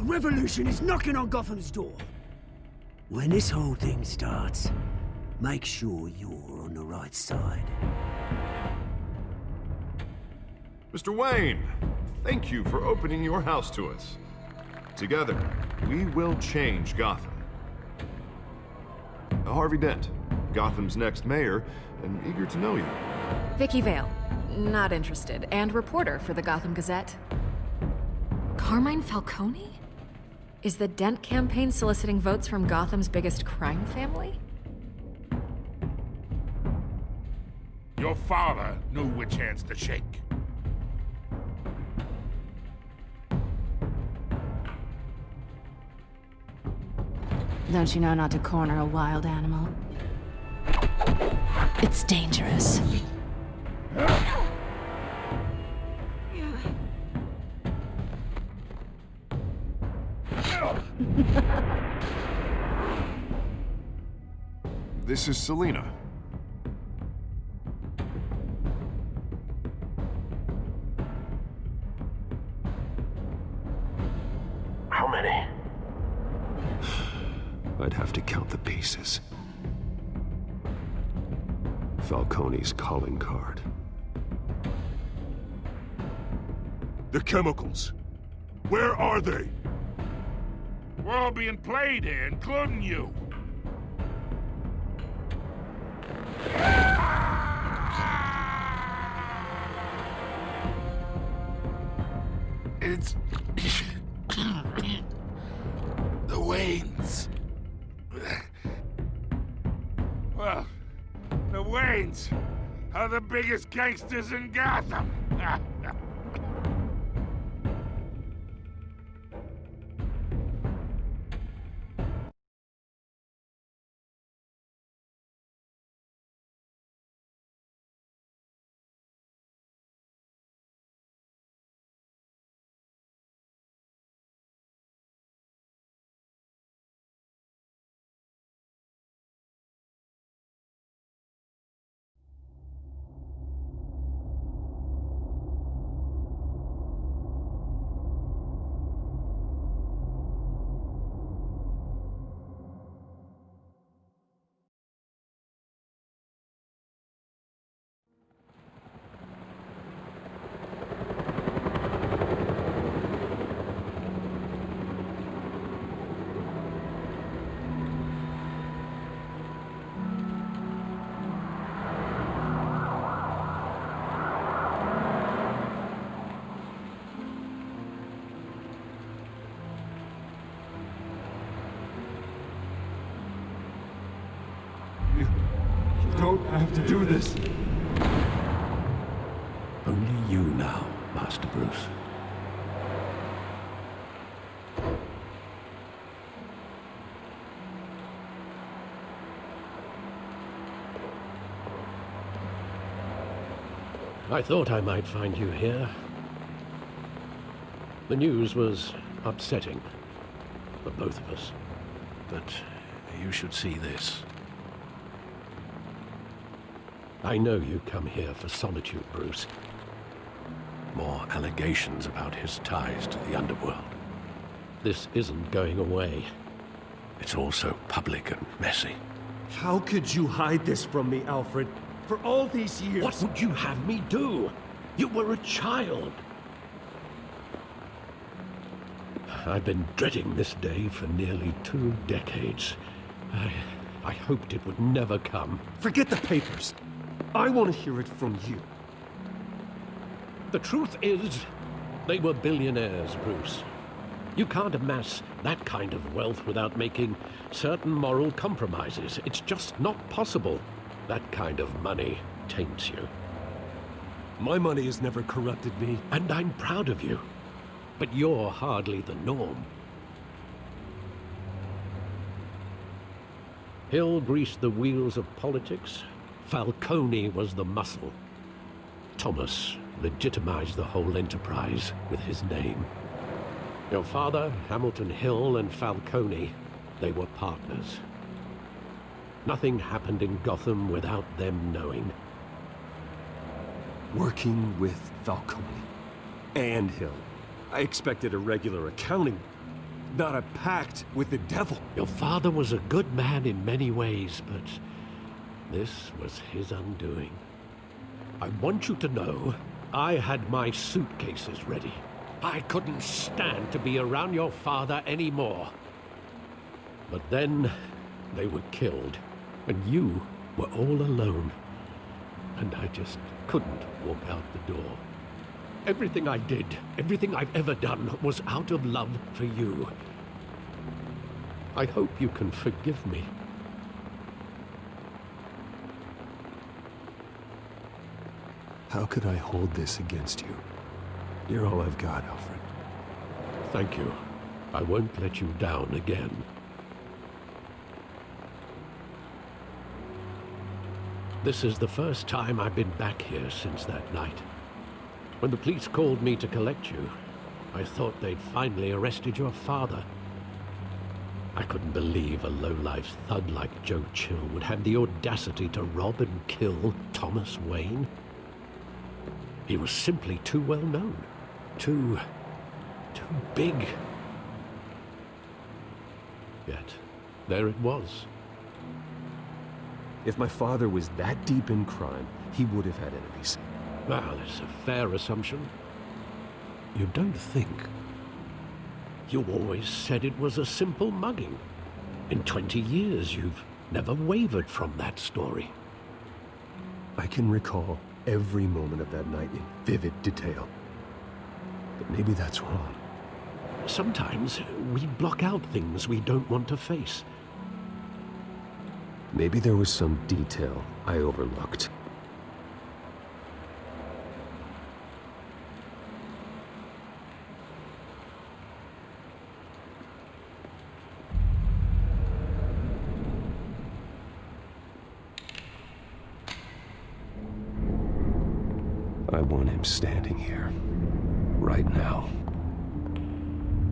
revolution is knocking on Gotham's door. When this whole thing starts, make sure you're on the right side. Mr. Wayne, thank you for opening your house to us. Together, we will change Gotham. Harvey Dent, Gotham's next mayor, and eager to know you. Vicky Vale, not interested, and reporter for the Gotham Gazette. Carmine Falcone? Is the Dent campaign soliciting votes from Gotham's biggest crime family? Your father knew which hands to shake. Don't you know not to corner a wild animal? It's dangerous. This is Selina. How many? I'd have to count the pieces. Falcone's calling card. The chemicals. Where are they? We're all being played here, including you. It's... the Waynes. Well, the Waynes are the biggest gangsters in Gotham. You don't have to do this. Only you now, Master Bruce. I thought I might find you here. The news was upsetting for both of us. But you should see this. I know you come here for solitude, Bruce. More allegations about his ties to the underworld. This isn't going away. It's also public and messy. How could you hide this from me, Alfred? For all these years... What would you have me do? You were a child. I've been dreading this day for nearly 2 decades. I hoped it would never come. Forget the papers. I want to hear it from you. The truth is, they were billionaires, Bruce. You can't amass that kind of wealth without making certain moral compromises. It's just not possible. That kind of money taints you. My money has never corrupted me. And I'm proud of you. But you're hardly the norm. Hill greased the wheels of politics. Falcone was the muscle. Thomas legitimized the whole enterprise with his name. Your father, Hamilton Hill, and Falcone, they were partners. Nothing happened in Gotham without them knowing. Working with Falcone and Hill. I expected a regular accounting. not a pact with the devil. Your father was a good man in many ways, but this was his undoing. I want you to know, I had my suitcases ready. I couldn't stand to be around your father anymore. But then, they were killed, and you were all alone. And I just couldn't walk out the door. Everything I did, everything I've ever done, was out of love for you. I hope you can forgive me. How could I hold this against you? You're all I've got, Alfred. Thank you. I won't let you down again. This is the first time I've been back here since that night. When the police called me to collect you, I thought they'd finally arrested your father. I couldn't believe a low-life thug like Joe Chill would have the audacity to rob and kill Thomas Wayne. He was simply too well known. Too big. Yet, there it was. If my father was that deep in crime, he would have had enemies. Well, it's a fair assumption. You don't think? You always said it was a simple mugging. In 20 years, you've never wavered from that story. I can recall every moment of that night in vivid detail. But maybe that's wrong. Sometimes we block out things we don't want to face. Maybe there was some detail I overlooked. I want him standing here. Right now.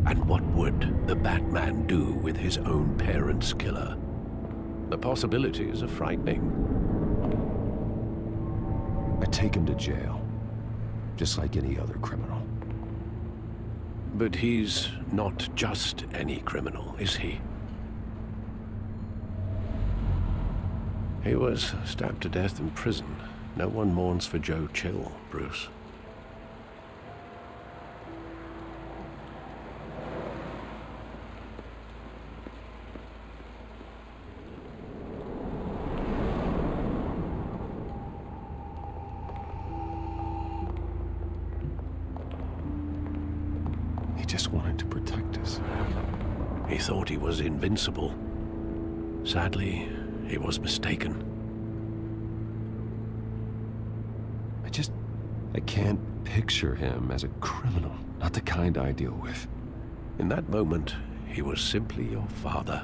And what would the Batman do with his own parents' killer? The possibilities are frightening. I take him to jail. Just like any other criminal. But he's not just any criminal, is he? He was stabbed to death in prison. No one mourns for Joe Chill, Bruce. He just wanted to protect us. He thought he was invincible. Sadly, he was mistaken. I can't picture him as a criminal. Not the kind I deal with. In that moment, he was simply your father.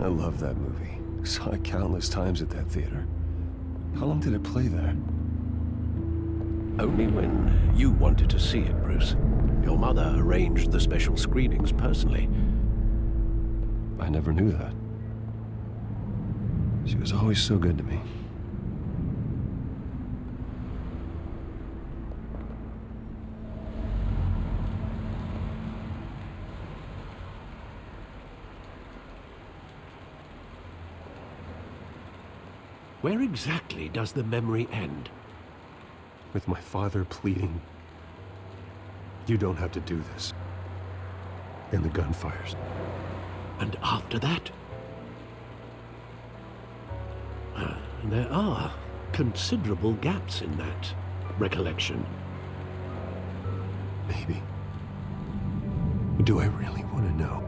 I love that movie. Saw it countless times at that theater. How long did it play there? Only when you wanted to see it, Bruce. Your mother arranged the special screenings personally. I never knew that. She was always so good to me. Where exactly does the memory end? With my father pleading, "You don't have to do this." And the gun fires. And after that? There are considerable gaps in that recollection. Maybe. Do I really want to know?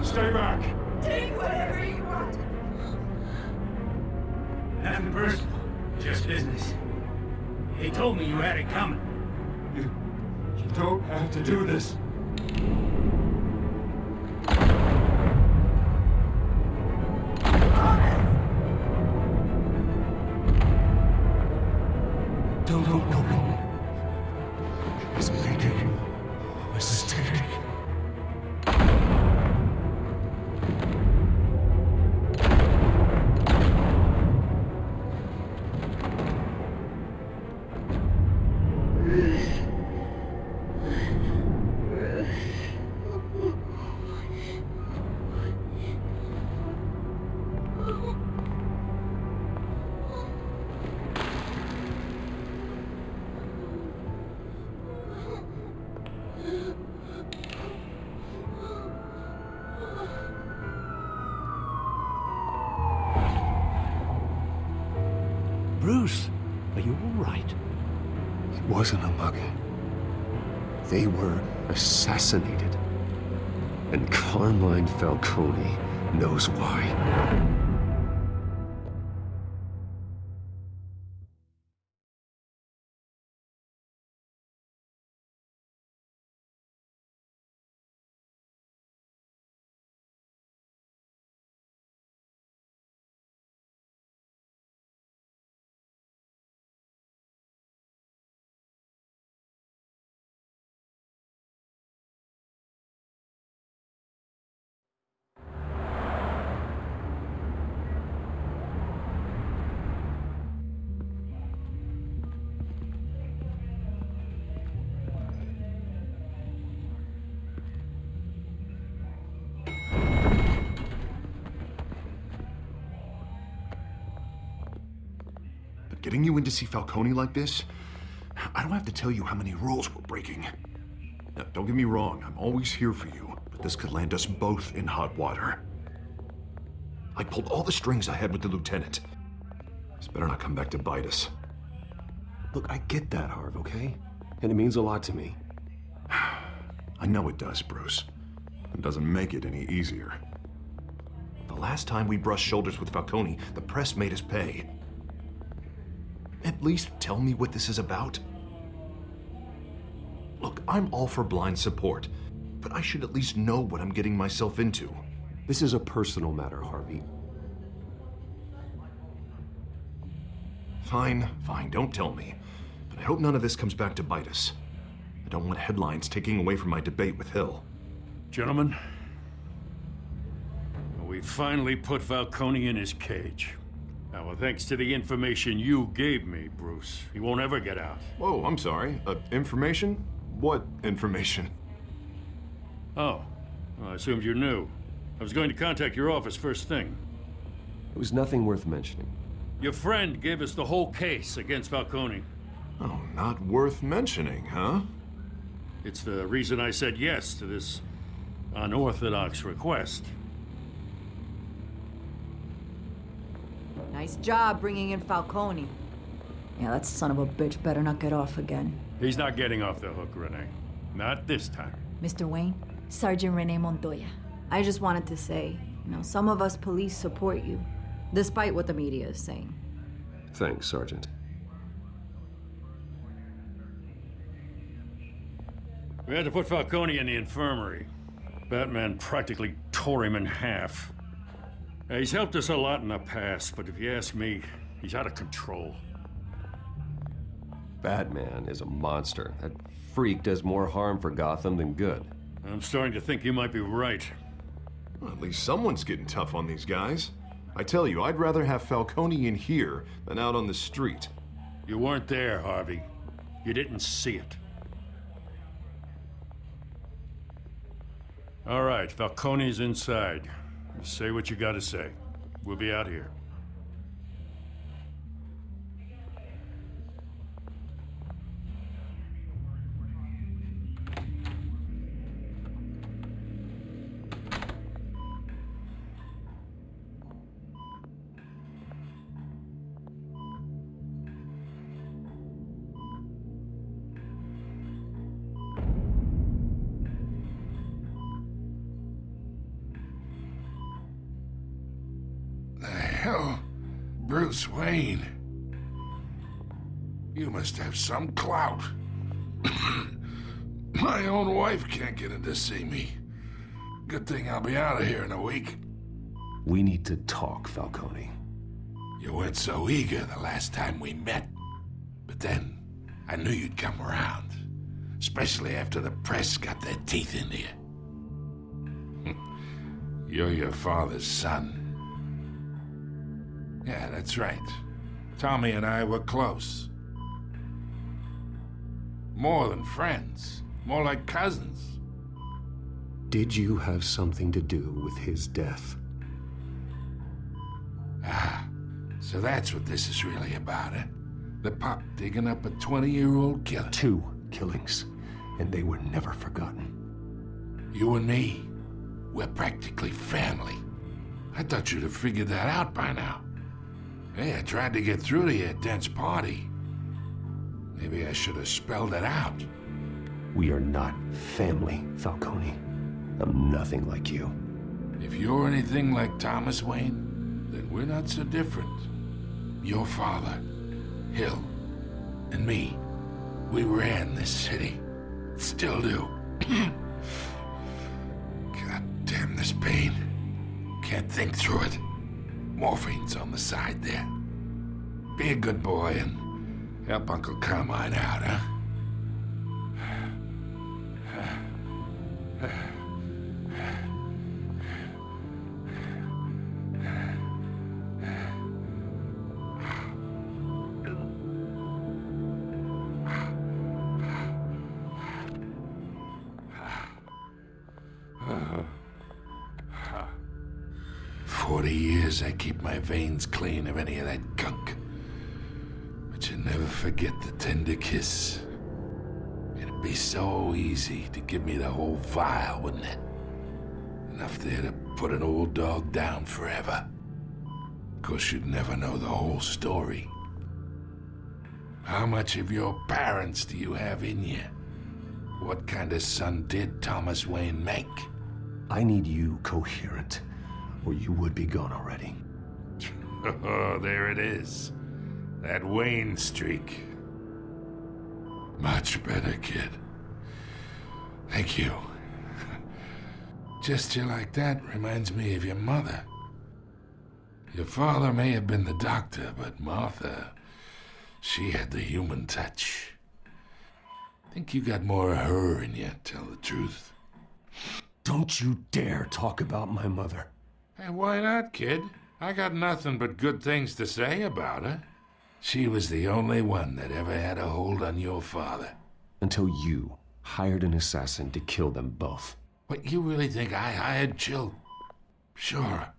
Stay back! Take whatever you want. Nothing personal, just business. They told me you had it coming. don't have to do this. Falcone is making a mistake. Bruce, are you all right? It wasn't a mugging. They were assassinated. And Carmine Falcone knows why. Getting you in to see Falcone like this? I don't have to tell you how many rules we're breaking. Now, don't get me wrong, I'm always here for you, but this could land us both in hot water. I pulled all the strings I had with the lieutenant. This better not come back to bite us. Look, I get that, Harv, okay? And it means a lot to me. I know it does, Bruce. It doesn't make it any easier. The last time we brushed shoulders with Falcone, the press made us pay. At least tell me what this is about. Look, I'm all for blind support, but I should at least know what I'm getting myself into. This is a personal matter, Harvey. Fine, don't tell me. But I hope none of this comes back to bite us. I don't want headlines taking away from my debate with Hill. Gentlemen, we finally put Falcone in his cage. Now, thanks to the information you gave me, Bruce, he won't ever get out. Whoa, I'm sorry. Information? What information? Oh, well, I assumed you knew. I was going to contact your office first thing. It was nothing worth mentioning. Your friend gave us the whole case against Falcone. Oh, not worth mentioning, huh? It's the reason I said yes to this unorthodox request. Nice job bringing in Falcone. Yeah, that son of a bitch better not get off again. He's not getting off the hook, Renee. Not this time. Mr. Wayne, Sergeant Renee Montoya. I just wanted to say, some of us police support you, despite what the media is saying. Thanks, Sergeant. We had to put Falcone in the infirmary. Batman practically tore him in half. He's helped us a lot in the past, but if you ask me, he's out of control. Batman is a monster. That freak does more harm for Gotham than good. I'm starting to think you might be right. Well, at least someone's getting tough on these guys. I tell you, I'd rather have Falcone in here than out on the street. You weren't there, Harvey. You didn't see it. All right, Falcone's inside. Say what you gotta say. We'll be out here. Hell, Bruce Wayne. You must have some clout. My own wife can't get in to see me. Good thing I'll be out of here in a week. We need to talk, Falcone. You weren't so eager the last time we met. But then, I knew you'd come around. Especially after the press got their teeth into you. You're your father's son. Yeah, that's right. Tommy and I were close. More than friends. More like cousins. Did you have something to do with his death? Ah, so that's what this is really about, eh? The pop digging up a 20-year-old killer. 2 killings, and they were never forgotten. You and me, we're practically family. I thought you'd have figured that out by now. Hey, I tried to get through to you at Dent's party. Maybe I should have spelled it out. We are not family, Falcone. I'm nothing like you. If you're anything like Thomas Wayne, then we're not so different. Your father, Hill, and me, we ran this city. Still do. God damn this pain. Can't think through it. Morphine's on the side there. Be a good boy and help Uncle Carmine out, huh? I keep my veins clean of any of that gunk. But you never forget the tender kiss. It'd be so easy to give me the whole vial, wouldn't it? Enough there to put an old dog down forever. Of course, you'd never know the whole story. How much of your parents do you have in you? What kind of son did Thomas Wayne make? I need you coherent, or you would be gone already. Oh, there it is. That Wayne streak. Much better, kid. Thank you. Gesture like that reminds me of your mother. Your father may have been the doctor, but Martha, she had the human touch. Think you got more of her in you, tell the truth. Don't you dare talk about my mother. Hey, why not, kid? I got nothing but good things to say about her. She was the only one that ever had a hold on your father. Until you hired an assassin to kill them both. What, you really think I hired Chill? Sure.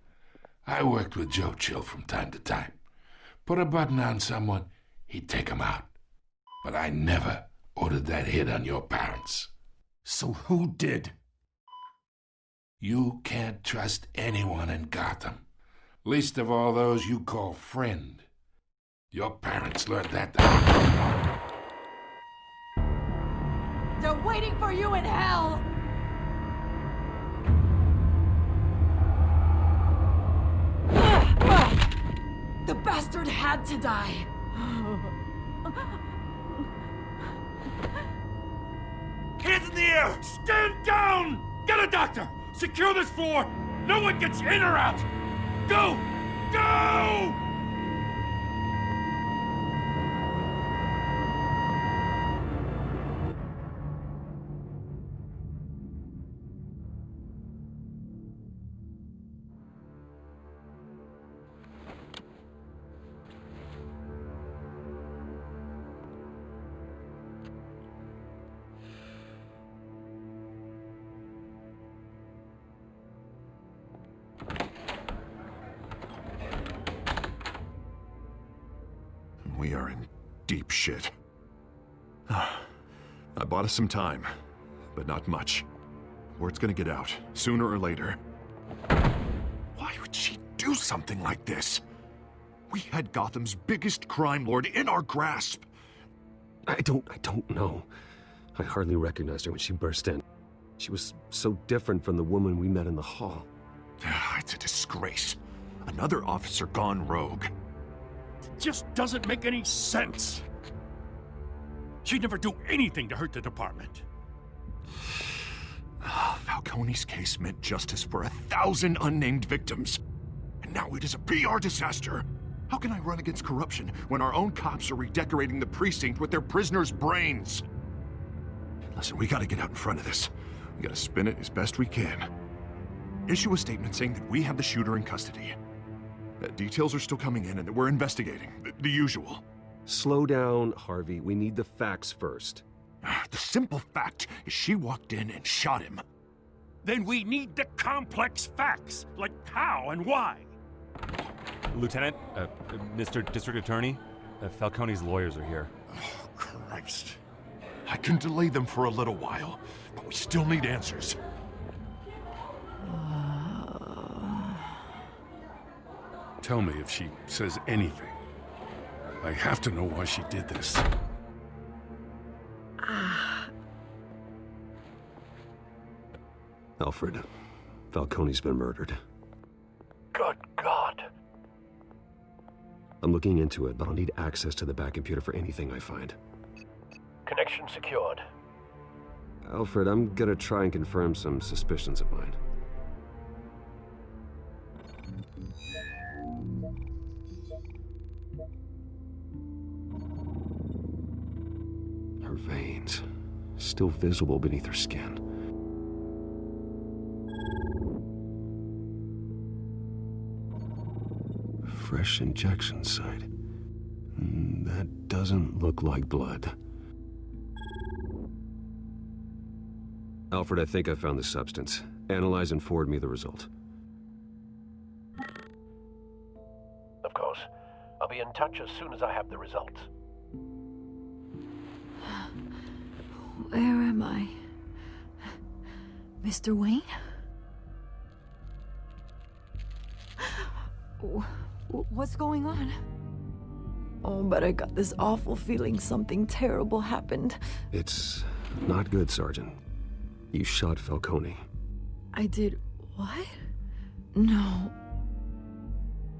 I worked with Joe Chill from time to time. Put a button on someone, he'd take him out. But I never ordered that hit on your parents. So who did? You can't trust anyone in Gotham. Least of all those you call friend. Your parents learned that. They're waiting for you in hell! The bastard had to die! Hands in the air! Stand down! Get a doctor! Secure this floor! No one gets in or out! Go! Go! We are in deep shit. I bought us some time, but not much. Word's gonna get out, sooner or later. Why would she do something like this? We had Gotham's biggest crime lord in our grasp. I don't know. I hardly recognized her when she burst in. She was so different from the woman we met in the hall. It's a disgrace. Another officer gone rogue. Just doesn't make any sense. She'd never do anything to hurt the department. Falcone's case meant justice for 1,000 unnamed victims. And now it is a PR disaster. How can I run against corruption when our own cops are redecorating the precinct with their prisoners' brains? Listen, we gotta get out in front of this. We gotta spin it as best we can. Issue a statement saying that we have the shooter in custody. That details are still coming in and that we're investigating. The usual. Slow down, Harvey. We need the facts first. The simple fact is she walked in and shot him. Then we need the complex facts, like how and why. Lieutenant, Mr. District Attorney, Falcone's lawyers are here. Oh, Christ. I can delay them for a little while, but we still need answers. Tell me if she says anything. I have to know why she did this. Alfred, Falcone's been murdered. Good God. I'm looking into it, but I'll need access to the back computer for anything I find. Connection secured. Alfred, I'm gonna try and confirm some suspicions of mine. Her veins, still visible beneath her skin. Fresh injection site. That doesn't look like blood. Alfred, I think I found the substance. Analyze and forward me the result. Of course. I'll be in touch as soon as I have the results. Where am I? Mr. Wayne? What's going on? Oh, but I got this awful feeling something terrible happened. It's not good, Sergeant. You shot Falcone. I did what? No.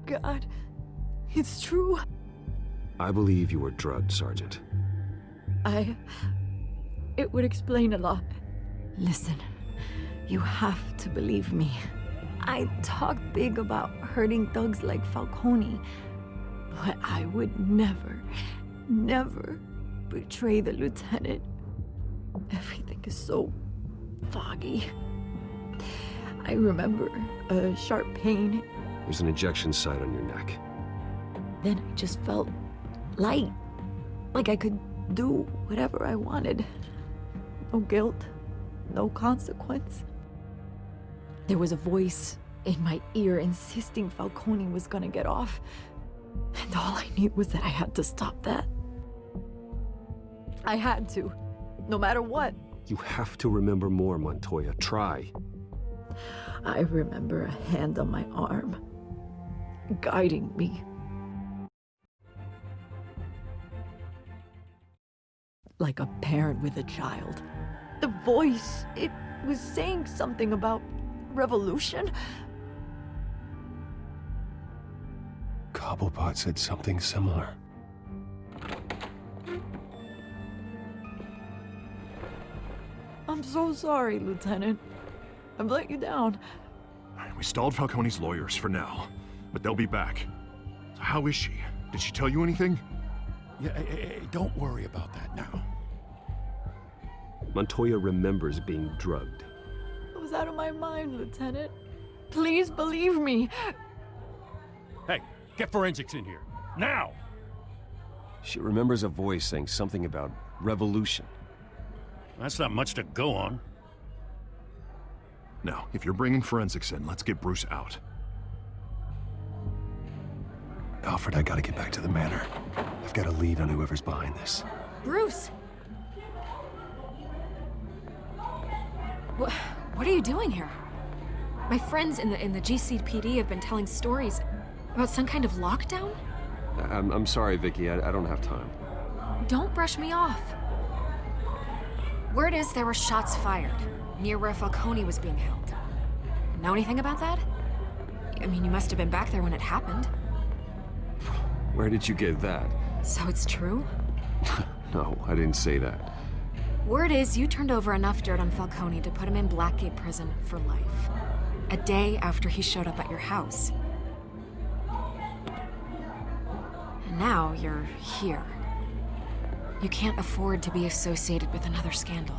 God, it's true. I believe you were drugged, Sergeant. It would explain a lot. Listen, you have to believe me. I talk big about hurting thugs like Falcone, but I would never, never betray the lieutenant. Everything is so foggy. I remember a sharp pain. There's an injection site on your neck. Then I just felt light, like I could do whatever I wanted. No guilt, no consequence. There was a voice in my ear insisting Falcone was gonna get off. And all I knew was that I had to stop that. I had to, no matter what. You have to remember more, Montoya. Try. I remember a hand on my arm, guiding me. Like a parent with a child. The voice, it was saying something about revolution. Cobblepot said something similar. I'm so sorry, Lieutenant. I've let you down. We stalled Falcone's lawyers for now, but they'll be back. So how is she? Did she tell you anything? Yeah, hey, don't worry about that now. Montoya remembers being drugged. I was out of my mind, Lieutenant. Please believe me. Hey, get forensics in here. Now! She remembers a voice saying something about revolution. That's not much to go on. Now, if you're bringing forensics in, let's get Bruce out. Alfred, I gotta get back to the manor. I've got a lead on whoever's behind this. Bruce! What are you doing here? My friends in the GCPD have been telling stories about some kind of lockdown? I'm sorry, Vicky. I don't have time. Don't brush me off. Word is there were shots fired near where Falcone was being held. Know anything about that? I mean, you must have been back there when it happened. Where did you get that? So it's true? No, I didn't say that. Word is you turned over enough dirt on Falcone to put him in Blackgate Prison for life. A day after he showed up at your house. And now you're here. You can't afford to be associated with another scandal.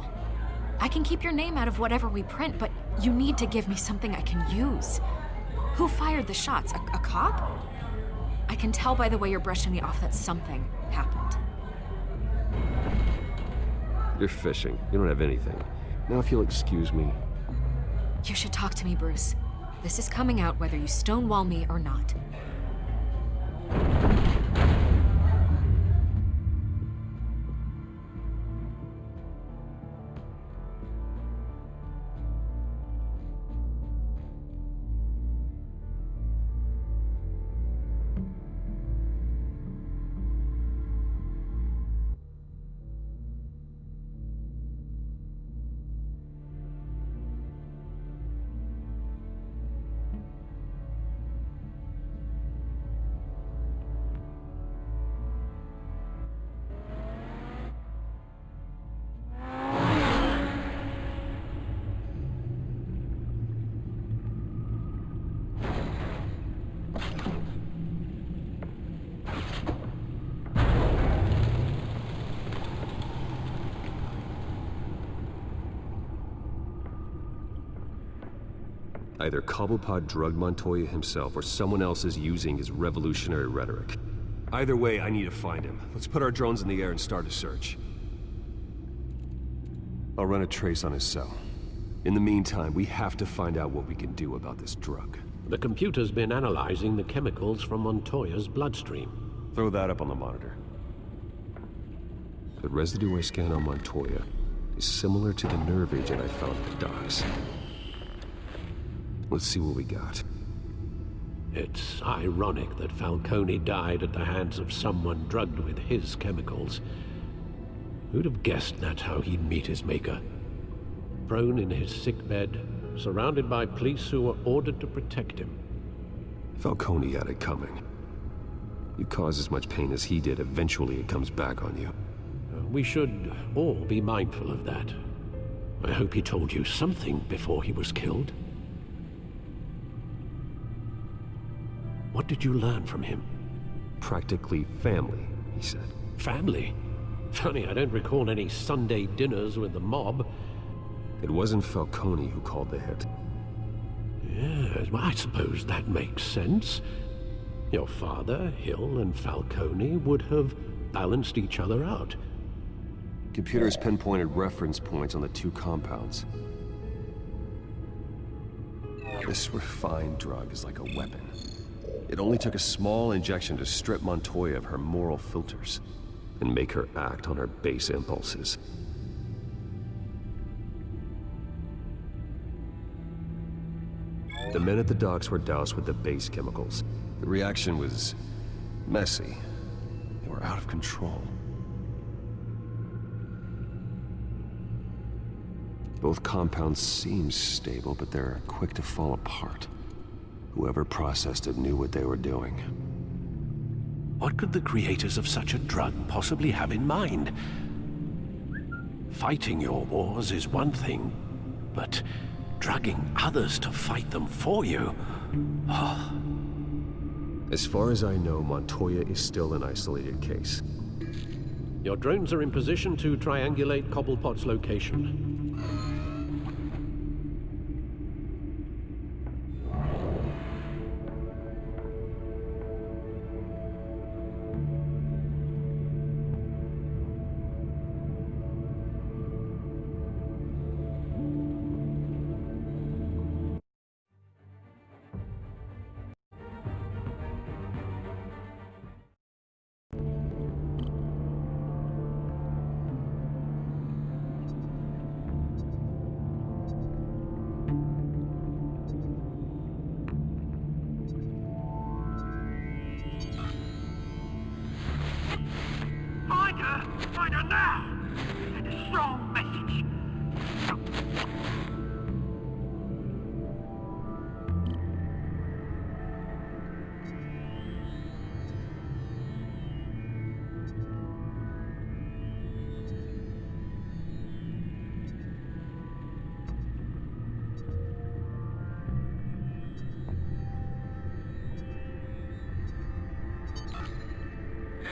I can keep your name out of whatever we print, but you need to give me something I can use. Who fired the shots? A cop? I can tell by the way you're brushing me off that something happened. You're fishing. You don't have anything. Now if you'll excuse me. You should talk to me, Bruce. This is coming out whether you stonewall me or not. Either Cobblepot drugged Montoya himself, or someone else is using his revolutionary rhetoric. Either way, I need to find him. Let's put our drones in the air and start a search. I'll run a trace on his cell. In the meantime, we have to find out what we can do about this drug. The computer's been analyzing the chemicals from Montoya's bloodstream. Throw that up on the monitor. The residue I scan on Montoya is similar to the nerve agent I found at the docks. Let's see what we got. It's ironic that Falcone died at the hands of someone drugged with his chemicals. Who'd have guessed that's how he'd meet his maker? Prone in his sickbed, surrounded by police who were ordered to protect him. Falcone had it coming. You cause as much pain as he did, eventually it comes back on you. We should all be mindful of that. I hope he told you something before he was killed. What did you learn from him? Practically family, he said. Family? Funny, I don't recall any Sunday dinners with the mob. It wasn't Falcone who called the hit. Yes, well, I suppose that makes sense. Your father, Hill, and Falcone would have balanced each other out. Computers pinpointed reference points on the two compounds. This refined drug is like a weapon. It only took a small injection to strip Montoya of her moral filters and make her act on her base impulses. The men at the docks were doused with the base chemicals. The reaction was messy. They were out of control. Both compounds seem stable, but they're quick to fall apart. Whoever processed it knew what they were doing. What could the creators of such a drug possibly have in mind? Fighting your wars is one thing, but drugging others to fight them for you? Oh. As far as I know, Montoya is still an isolated case. Your drones are in position to triangulate Cobblepot's location.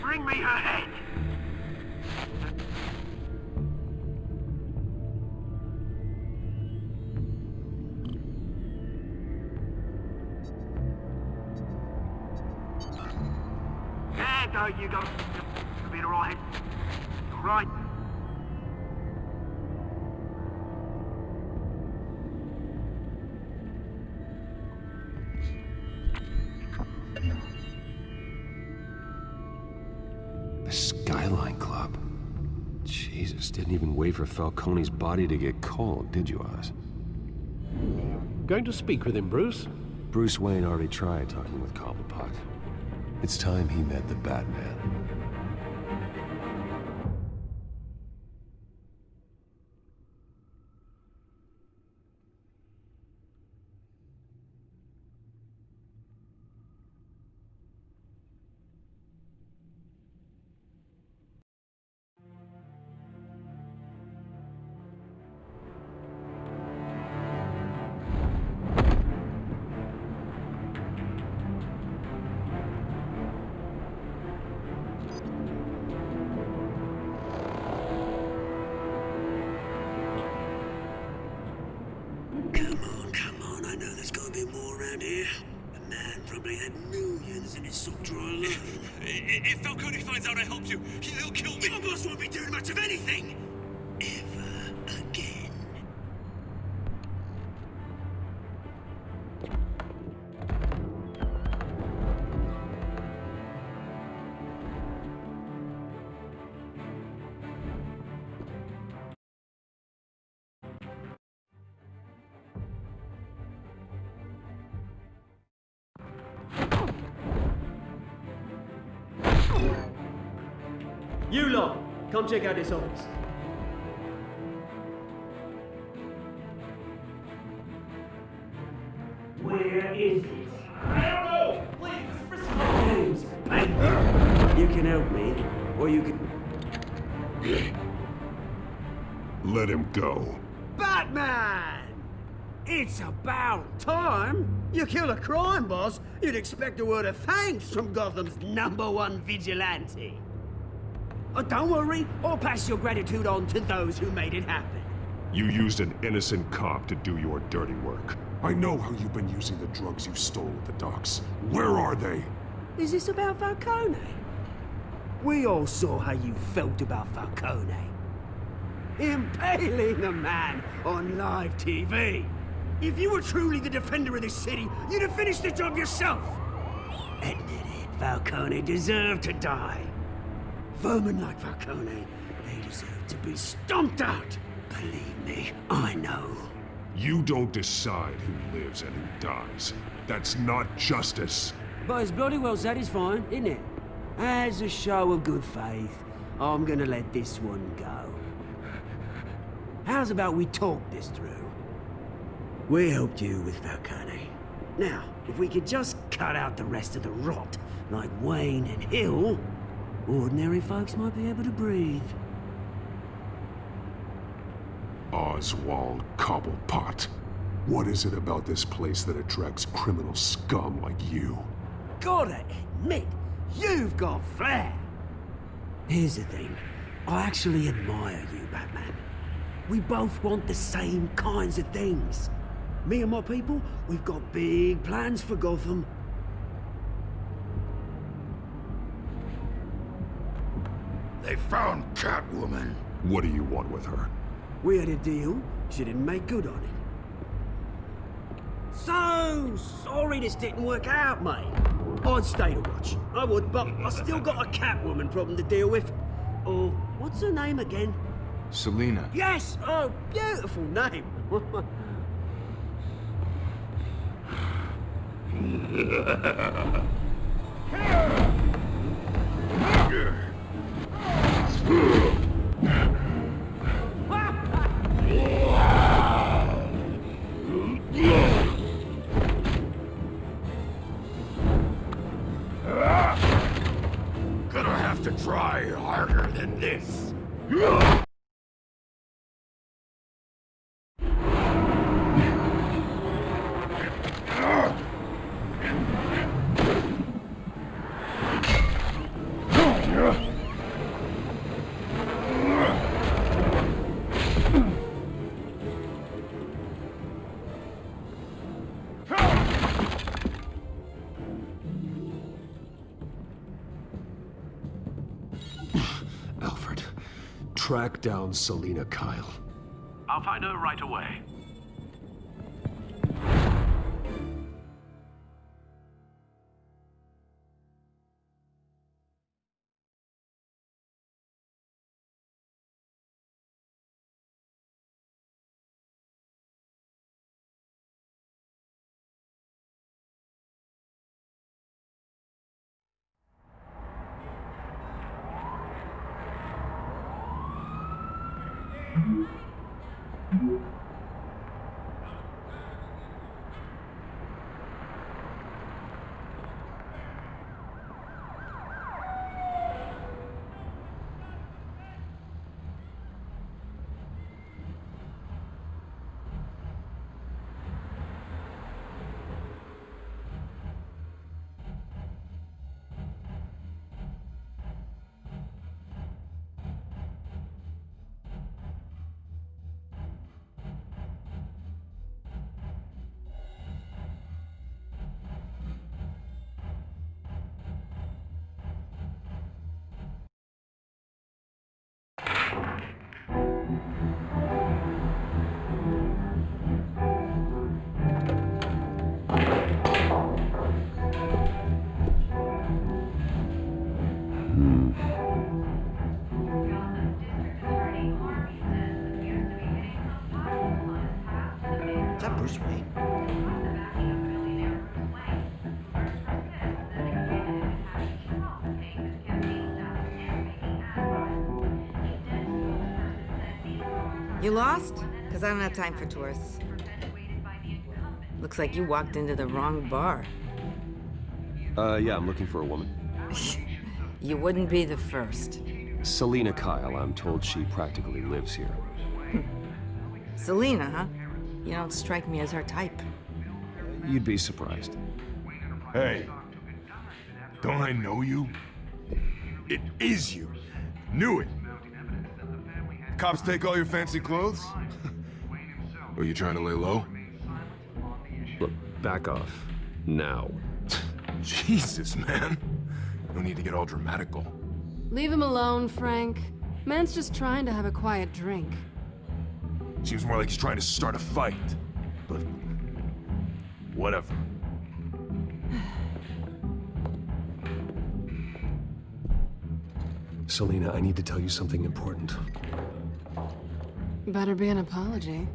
Bring me her head! There, don't you go. You'll be alright. Alright. The Skyline Club. Jesus, didn't even wait for Falcone's body to get cold, did you, Oz? Going to speak with him, Bruce? Bruce Wayne already tried talking with Cobblepot. It's time he met the Batman. Come on, I know there's gotta be more around here. The man probably had millions in his sock drawer alone. If Falcone finds out I helped you, he'll kill me. Your boss won't be doing much of anything! Ever again. You lot, come check out this office. Where is it? I don't know! Please, this is risky. James, bang. You can help me, or you can... Let him go. Batman! It's about time! You kill a crime boss, you'd expect a word of thanks from Gotham's #1 vigilante. Oh, don't worry, I'll pass your gratitude on to those who made it happen. You used an innocent cop to do your dirty work. I know how you've been using the drugs you stole at the docks. Where are they? Is this about Falcone? We all saw how you felt about Falcone. Impaling a man on live TV. If you were truly the defender of this city, you'd have finished the job yourself. Admit it, Falcone deserved to die. Vermin like Falcone, they deserve to be stomped out. Believe me, I know. You don't decide who lives and who dies. That's not justice. But it's bloody well satisfying, isn't it? As a show of good faith, I'm gonna let this one go. How's about we talk this through? We helped you with Falcone. Now, if we could just cut out the rest of the rot, like Wayne and Hill, ordinary folks might be able to breathe. Oswald Cobblepot. What is it about this place that attracts criminal scum like you? Gotta admit, you've got flair. Here's the thing. I actually admire you, Batman. We both want the same kinds of things. Me and my people, we've got big plans for Gotham. They found Catwoman. What do you want with her? We had a deal. She didn't make good on it. So sorry this didn't work out, mate. I'd stay to watch. I would, but I still got a Catwoman problem to deal with. Oh, what's her name again? Selina. Yes! Oh, beautiful name. Gonna have to try harder than this. track down Selina Kyle? I'll find her right away. Is that Bruce Wayne? You lost? Because I don't have time for tourists. Looks like you walked into the wrong bar. Yeah, I'm looking for a woman. You wouldn't be the first. Selina Kyle, I'm told she practically lives here. Selina, huh? You don't strike me as her type. You'd be surprised. Hey, don't I know you? It is you. Knew it. Cops take all your fancy clothes? Are you trying to lay low? Look, back off. Now. Jesus, man. No need to get all dramatical. Leave him alone, Frank. Man's just trying to have a quiet drink. Seems more like he's trying to start a fight. But whatever. Selina, I need to tell you something important. Better be an apology.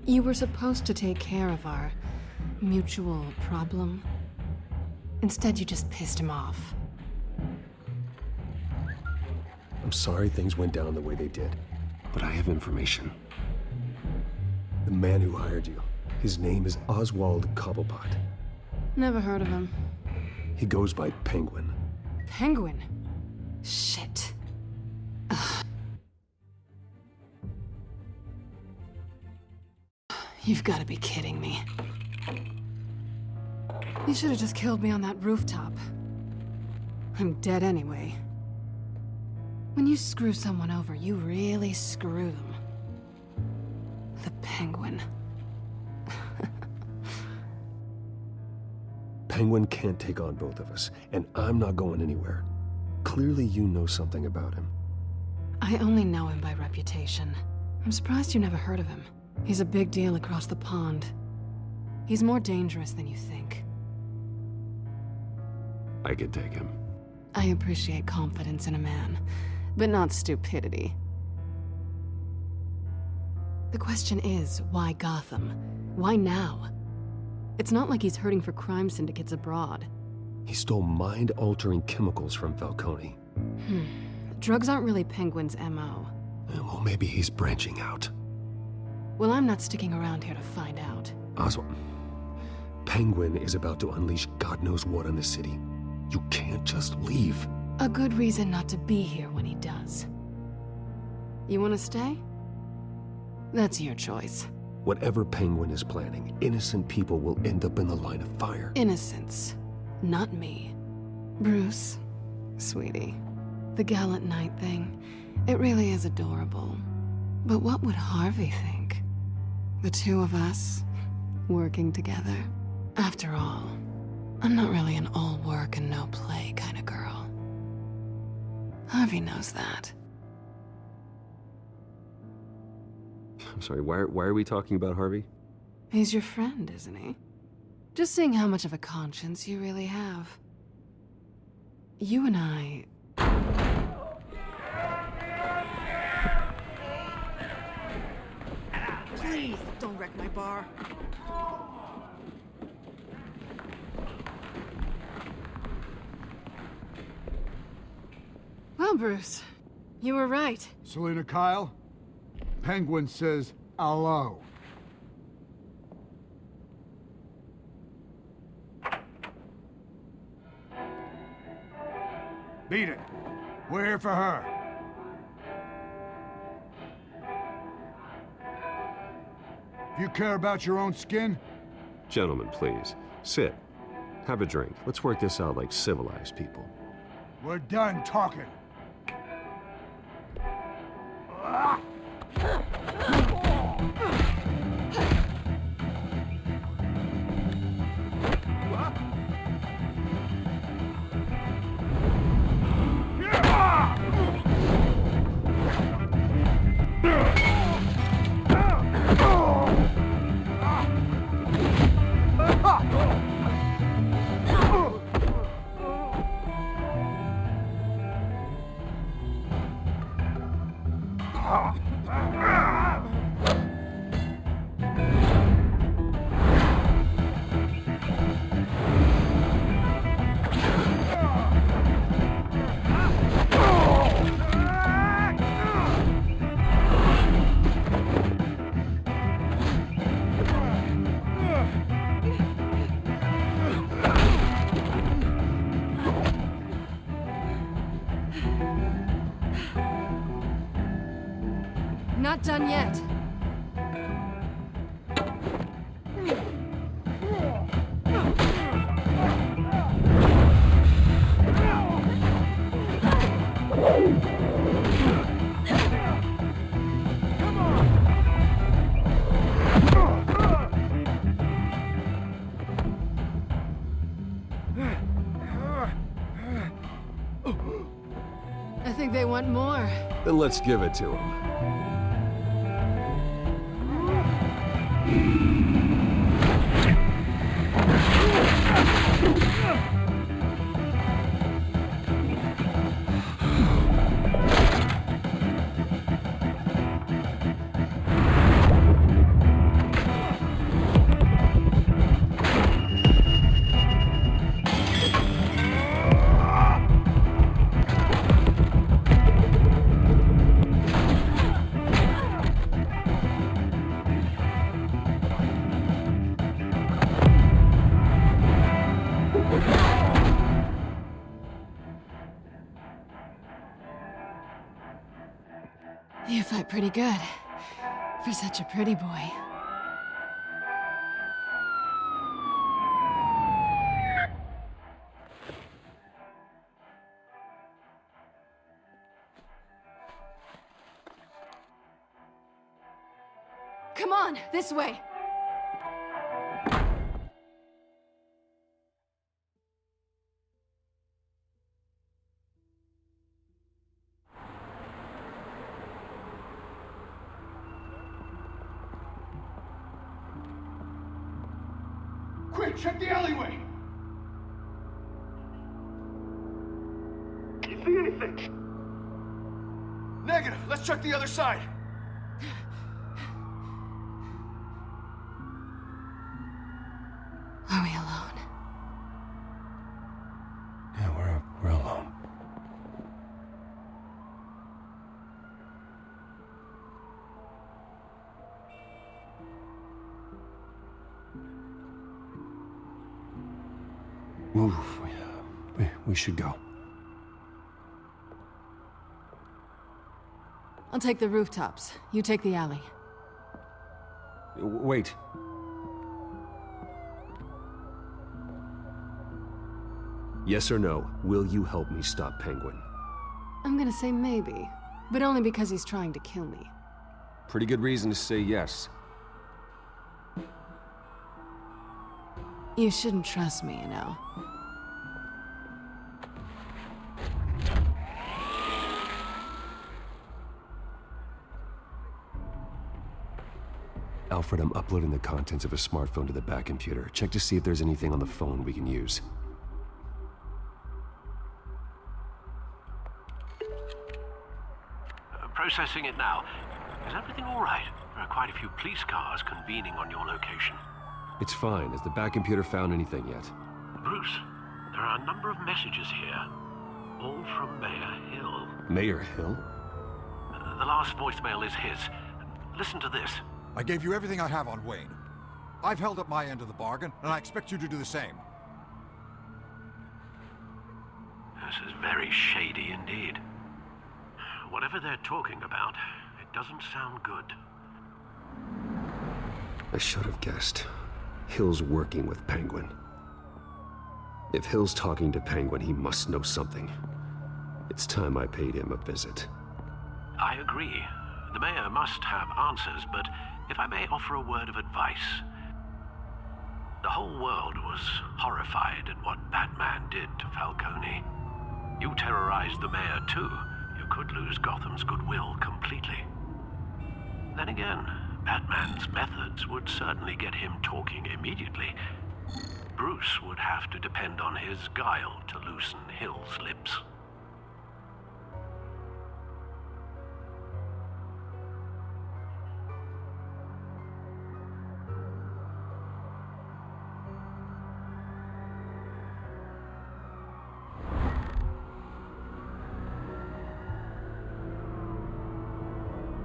You were supposed to take care of our mutual problem. Instead, you just pissed him off. I'm sorry things went down the way they did, but I have information. The man who hired you, his name is Oswald Cobblepot. Never heard of him. He goes by Penguin. Penguin? Shit. Ugh. You've got to be kidding me. You should have just killed me on that rooftop. I'm dead anyway. When you screw someone over, you really screw them. The Penguin. Penguin can't take on both of us, and I'm not going anywhere. Clearly you know something about him. I only know him by reputation. I'm surprised you never heard of him. He's a big deal across the pond. He's more dangerous than you think. I could take him. I appreciate confidence in a man, but not stupidity. The question is, why Gotham? Why now? It's not like he's hurting for crime syndicates abroad. He stole mind-altering chemicals from Falcone. Drugs aren't really Penguin's MO. Well, maybe he's branching out. Well, I'm not sticking around here to find out. Oswald, Penguin is about to unleash God knows what on the city. You can't just leave. A good reason not to be here when he does. You want to stay? That's your choice. Whatever Penguin is planning, innocent people will end up in the line of fire. Innocence, not me. Bruce, sweetie, the gallant knight thing, it really is adorable. But what would Harvey think? The two of us, working together. After all, I'm not really an all work and no play kind of girl. Harvey knows that. I'm sorry, why are we talking about Harvey? He's your friend, isn't he? Just seeing how much of a conscience you really have. You and I... Please, don't wreck my bar. Well, Bruce, you were right. Selina Kyle? Penguin says hello. Beat it. We're here for her. If you care about your own skin... Gentlemen, please. Sit. Have a drink. Let's work this out like civilized people. We're done talking. Not done yet. I think they want more. Then let's give it to them. You fight pretty good, for such a pretty boy. Come on, this way! Quick, check the alleyway! You see anything? Negative. Let's check the other side. Are we alone? Yeah, we're alone. Move. We should go. I'll take the rooftops. You take the alley. Wait. Yes or no, will you help me stop Penguin? I'm gonna say maybe, but only because he's trying to kill me. Pretty good reason to say yes. You shouldn't trust me, you know. Alfred, I'm uploading the contents of a smartphone to the back computer. Check to see if there's anything on the phone we can use. Processing it now. Is everything all right? There are quite a few police cars convening on your location. It's fine. Has the back computer found anything yet? Bruce, there are a number of messages here. All from Mayor Hill. Mayor Hill? The last voicemail is his. Listen to this. I gave you everything I have on Wayne. I've held up my end of the bargain, and I expect you to do the same. This is very shady indeed. Whatever they're talking about, it doesn't sound good. I should have guessed. Hill's working with Penguin. If Hill's talking to Penguin, he must know something. It's time I paid him a visit. I agree. The mayor must have answers, but if I may offer a word of advice. The whole world was horrified at what Batman did to Falcone. You terrorized the mayor too. You could lose Gotham's goodwill completely. Then again, Batman's methods would certainly get him talking immediately. Bruce would have to depend on his guile to loosen Hill's lips.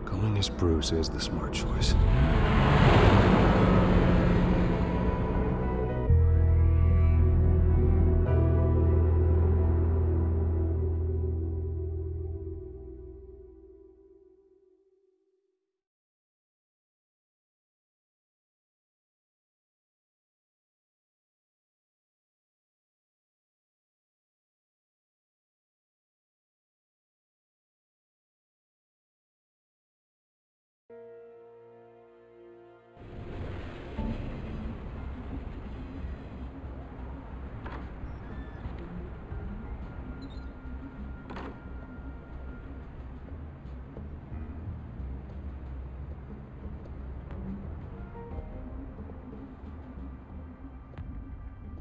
Going as Bruce is the smart choice.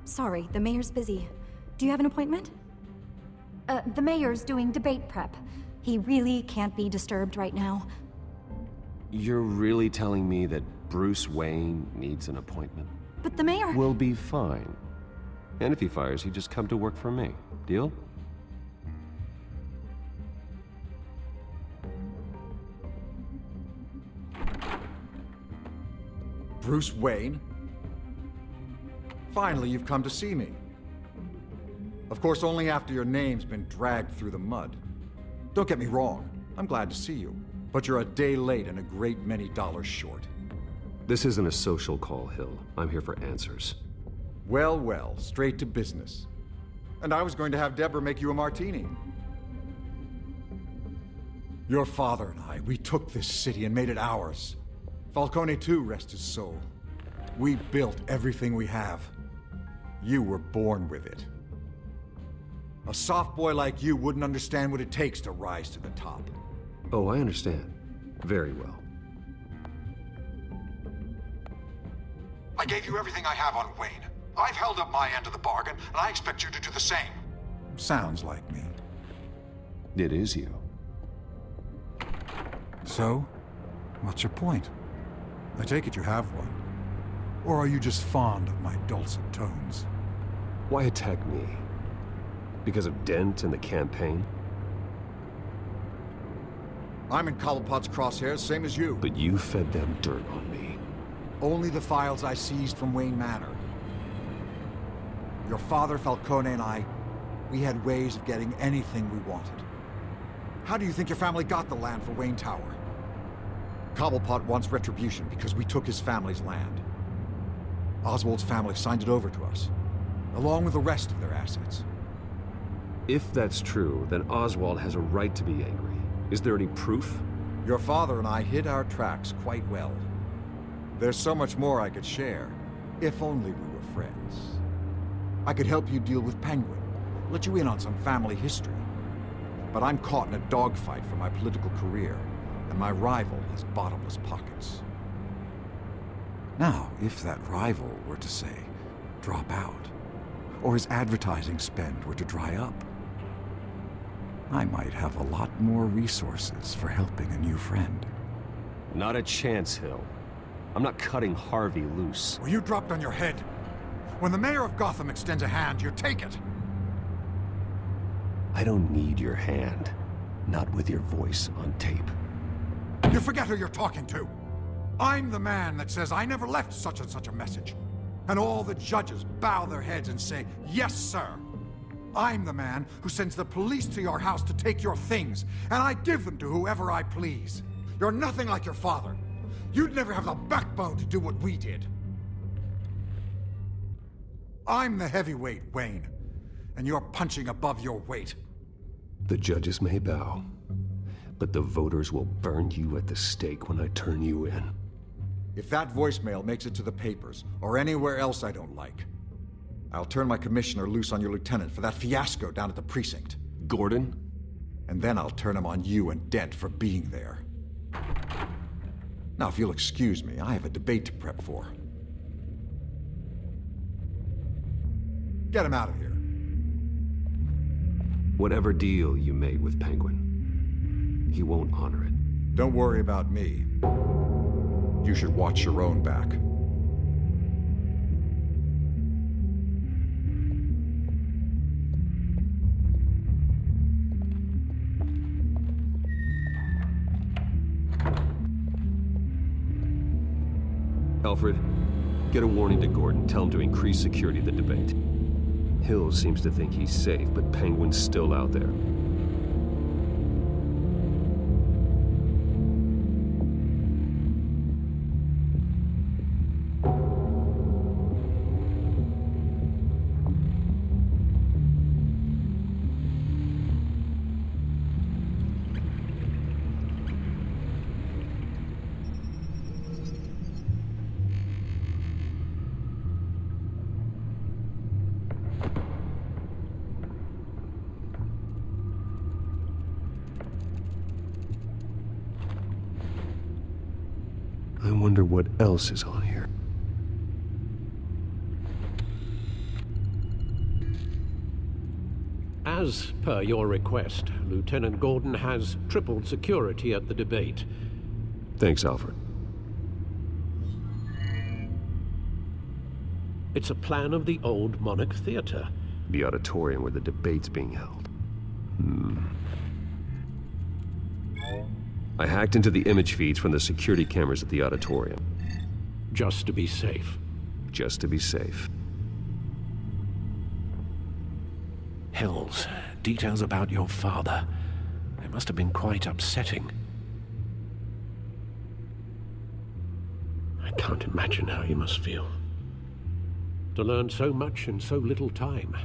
Sorry, the mayor's busy. Do you have an appointment? The mayor's doing debate prep. He really can't be disturbed right now. You're really telling me that Bruce Wayne needs an appointment? But the mayor... We'll be fine. And if he fires, he'd just come to work for me. Deal? Bruce Wayne? Finally, you've come to see me. Of course, only after your name's been dragged through the mud. Don't get me wrong, I'm glad to see you. But you're a day late and a great many dollars short. This isn't a social call, Hill. I'm here for answers. Well, well, straight to business. And I was going to have Deborah make you a martini. Your father and I, we took this city and made it ours. Falcone too, rest his soul. We built everything we have. You were born with it. A soft boy like you wouldn't understand what it takes to rise to the top. Oh, I understand. Very well. I gave you everything I have on Wayne. I've held up my end of the bargain, and I expect you to do the same. Sounds like me. It is you. So, what's your point? I take it you have one. Or are you just fond of my dulcet tones? Why attack me? Because of Dent and the campaign? I'm in Cobblepot's crosshairs, same as you. But you fed them dirt on me. Only the files I seized from Wayne Manor. Your father, Falcone, and I, we had ways of getting anything we wanted. How do you think your family got the land for Wayne Tower? Cobblepot wants retribution because we took his family's land. Oswald's family signed it over to us, along with the rest of their assets. If that's true, then Oswald has a right to be angry. Is there any proof? Your father and I hid our tracks quite well. There's so much more I could share, if only we were friends. I could help you deal with Penguin, let you in on some family history. But I'm caught in a dogfight for my political career, and my rival has bottomless pockets. Now, if that rival were to say, drop out, or his advertising spend were to dry up, I might have a lot more resources for helping a new friend. Not a chance, Hill. I'm not cutting Harvey loose. Well, you dropped on your head. When the mayor of Gotham extends a hand, you take it. I don't need your hand. Not with your voice on tape. You forget who you're talking to. I'm the man that says I never left such and such a message. And all the judges bow their heads and say, yes, sir. I'm the man who sends the police to your house to take your things, and I give them to whoever I please. You're nothing like your father. You'd never have the backbone to do what we did. I'm the heavyweight, Wayne, and you're punching above your weight. The judges may bow, but the voters will burn you at the stake when I turn you in. If that voicemail makes it to the papers, or anywhere else I don't like, I'll turn my commissioner loose on your lieutenant for that fiasco down at the precinct. Gordon? And then I'll turn him on you and Dent for being there. Now, if you'll excuse me, I have a debate to prep for. Get him out of here. Whatever deal you made with Penguin, he won't honor it. Don't worry about me. You should watch your own back. Alfred, get a warning to Gordon. Tell him to increase security at the debate. Hill seems to think he's safe, but Penguin's still out there. I wonder what else is on here. As per your request, Lieutenant Gordon has tripled security at the debate. Thanks, Alfred. It's a plan of the old Monarch Theater. The auditorium where the debate's being held. I hacked into the image feeds from the security cameras at the auditorium. Just to be safe. Just to be safe. Hills, details about your father. They must have been quite upsetting. I can't imagine how you must feel. To learn so much in so little time.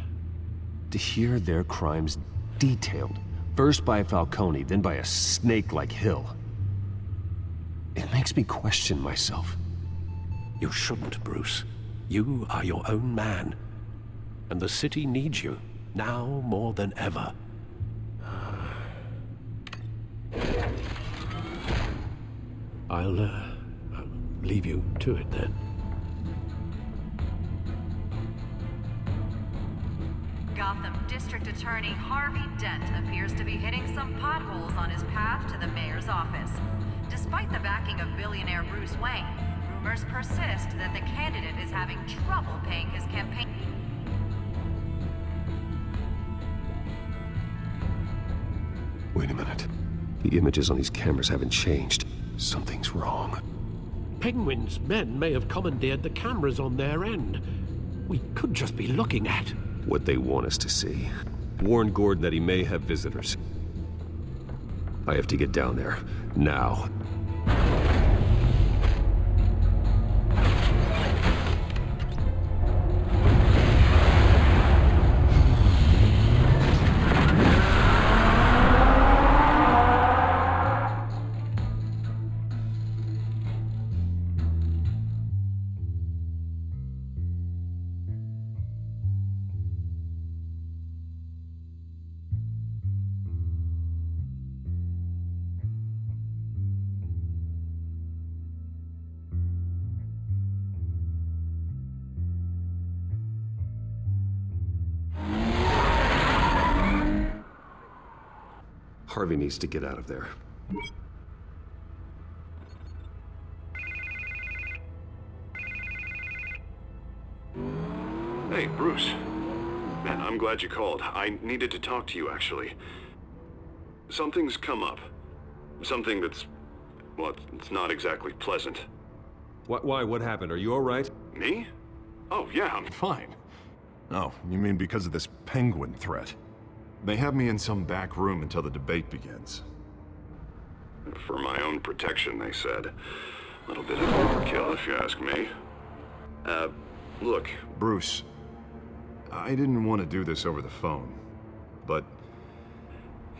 To hear their crimes detailed. First by Falcone, then by a snake like Hill. It makes me question myself. You shouldn't, Bruce. You are your own man. And the city needs you, now more than ever. I'll leave you to it then. Gotham District Attorney Harvey Dent appears to be hitting some potholes on his path to the mayor's office. Despite the backing of billionaire Bruce Wayne, rumors persist that the candidate is having trouble paying his campaign. Wait a minute. The images on these cameras haven't changed. Something's wrong. Penguin's men may have commandeered the cameras on their end. We could just be looking at what they want us to see. Warn Gordon that he may have visitors. I have to get down there, now. Harvey needs to get out of there. Hey, Bruce. Man, I'm glad you called. I needed to talk to you, actually. Something's come up. Something that's... well, it's not exactly pleasant. Why? What happened? Are you all right? Me? Oh, yeah, I'm fine. Oh, you mean because of this penguin threat? They have me in some back room until the debate begins. For my own protection, they said. A little bit of overkill, if you ask me. Look, Bruce, I didn't want to do this over the phone, but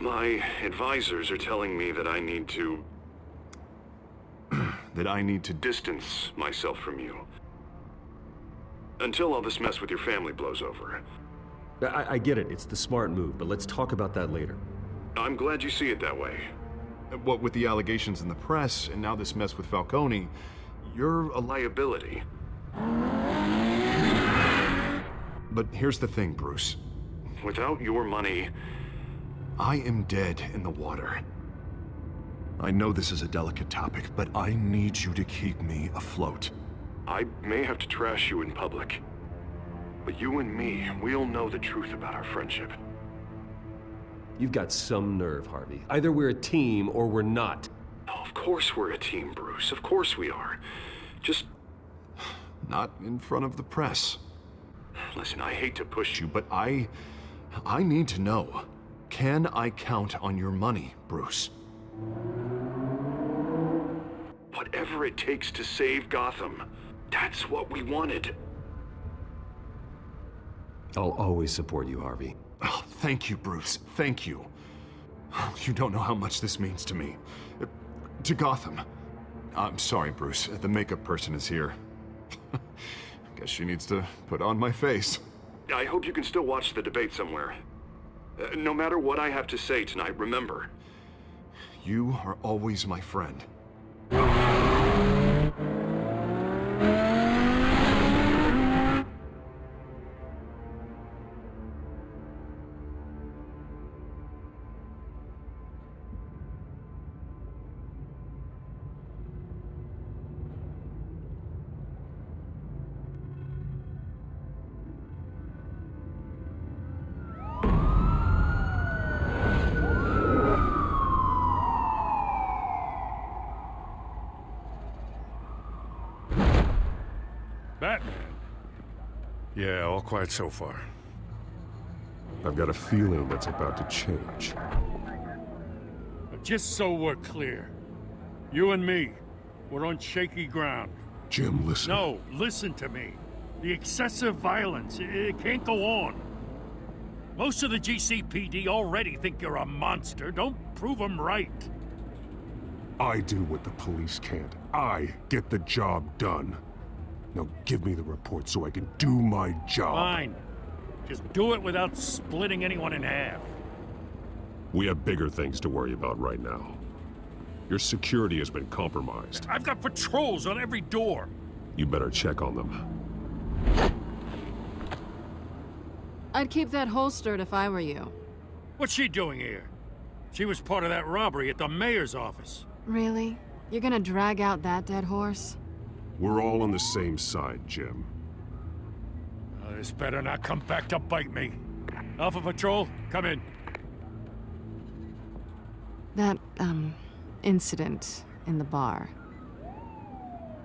my advisors are telling me that I need to... that I need to distance myself from you. Until all this mess with your family blows over. I get it. It's the smart move, but let's talk about that later. I'm glad you see it that way. What with the allegations in the press, and now this mess with Falcone, you're a liability. But here's the thing, Bruce. Without your money, I am dead in the water. I know this is a delicate topic, but I need you to keep me afloat. I may have to trash you in public, but you and me, we'll know the truth about our friendship. You've got some nerve, Harvey. Either we're a team or we're not. Oh, of course we're a team, Bruce. Of course we are. Just... not in front of the press. Listen, I hate to push you, but I need to know. Can I count on your money, Bruce? Whatever it takes to save Gotham. That's what we wanted. I'll always support you, Harvey. Oh, thank you, Bruce. Thank you. You don't know how much this means to me. To Gotham. I'm sorry, Bruce. The makeup person is here. Guess she needs to put on my face. I hope you can still watch the debate somewhere. No matter what I have to say tonight, remember, you are always my friend. Batman? Yeah, all quiet so far. I've got a feeling that's about to change. But just so we're clear, you and me, we're on shaky ground. Jim, listen. No, listen to me. The excessive violence, it can't go on. Most of the GCPD already think you're a monster. Don't prove them right. I do what the police can't. I get the job done. Now give me the report so I can do my job. Fine. Just do it without splitting anyone in half. We have bigger things to worry about right now. Your security has been compromised. I've got patrols on every door. You better check on them. I'd keep that holstered if I were you. What's she doing here? She was part of that robbery at the mayor's office. Really? You're gonna drag out that dead horse? We're all on the same side, Jim. This better not come back to bite me. Alpha Patrol, come in. That, incident in the bar.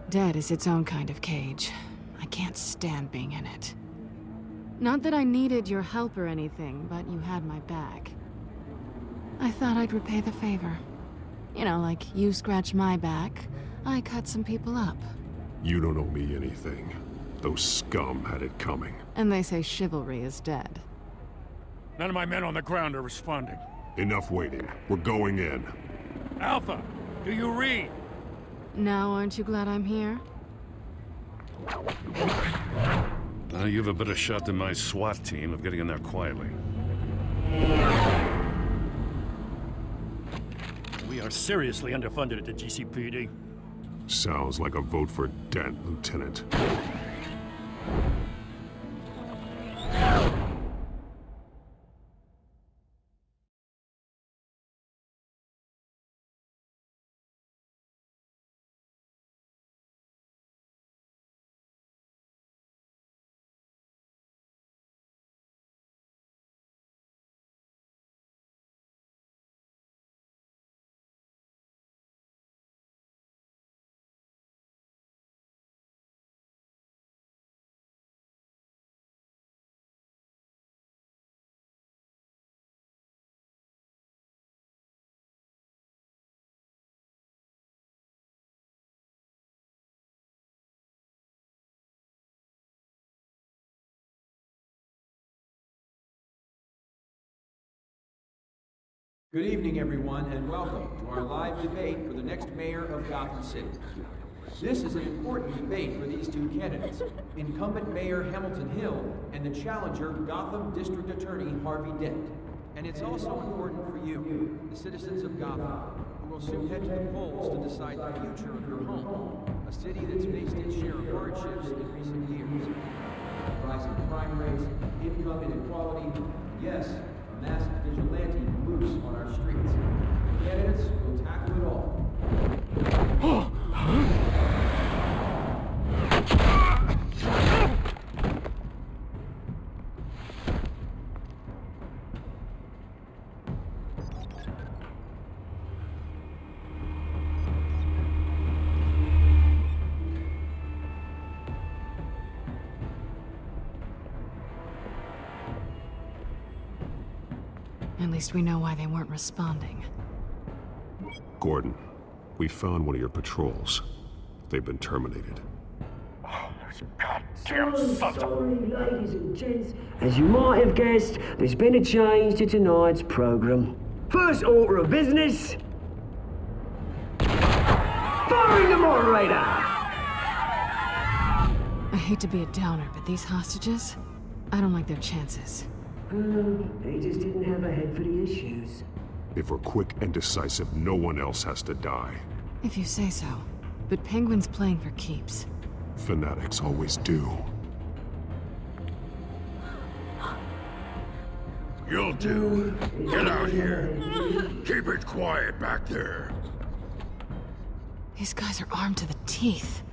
Dead is its own kind of cage. I can't stand being in it. Not that I needed your help or anything, but you had my back. I thought I'd repay the favor. You know, like you scratch my back, I cut some people up. You don't owe me anything. Those scum had it coming. And they say chivalry is dead. None of my men on the ground are responding. Enough waiting. We're going in. Alpha, do you read? Now aren't you glad I'm here? You have a better shot than my SWAT team of getting in there quietly. We are seriously underfunded at the GCPD. Sounds like a vote for Dent, Lieutenant. Good evening, everyone, and welcome to our live debate for the next mayor of Gotham City. This is an important debate for these two candidates, incumbent Mayor Hamilton Hill and the challenger Gotham District Attorney Harvey Dent. And it's also important for you, the citizens of Gotham, who will soon head to the polls to decide the future of your home, a city that's faced its share of hardships in recent years. Rising crime rates, income inequality, yes, a masked vigilante loose on our streets. The candidates will tackle it all. At least we know why they weren't responding. Gordon, we found one of your patrols. They've been terminated. Oh, those goddamn sons of... Sorry, ladies and gents. As you might have guessed, there's been a change to tonight's program. First order of business... firing the moderator! I hate to be a downer, but these hostages, I don't like their chances. They just didn't have a head for the issues. If we're quick and decisive, no one else has to die. If you say so. But Penguin's playing for keeps. Fanatics always do. You'll do. Get out here. Keep it quiet back there. These guys are armed to the teeth.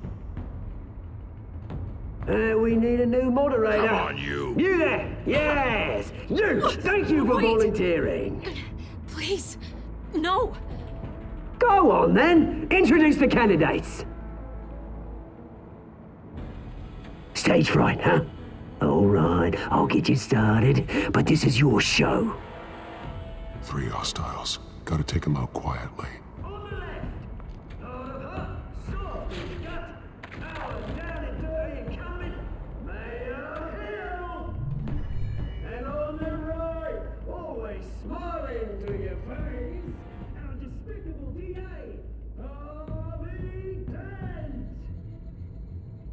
We need a new moderator. Come on, you. You there! Yes! You! Thank you for volunteering. Please, no. Go on, then. Introduce the candidates. Stage fright, huh? All right, I'll get you started, but this is your show. 3 hostiles. Gotta take them out quietly.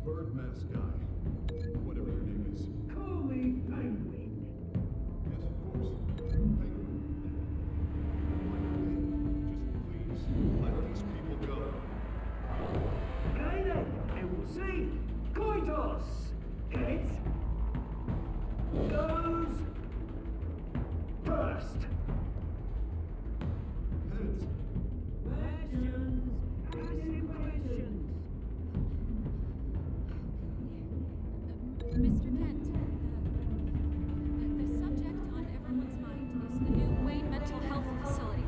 Bird mask guy. Whatever your name is. Call me Penguin. Yes, of course. Penguin. Just please let these people go. Okay then, and we'll see. Coin toss. Heads. Goes. First. Heads. Questions. Asking questions. Mr. Dent, the subject on everyone's mind is the new Wayne Mental Health Facility.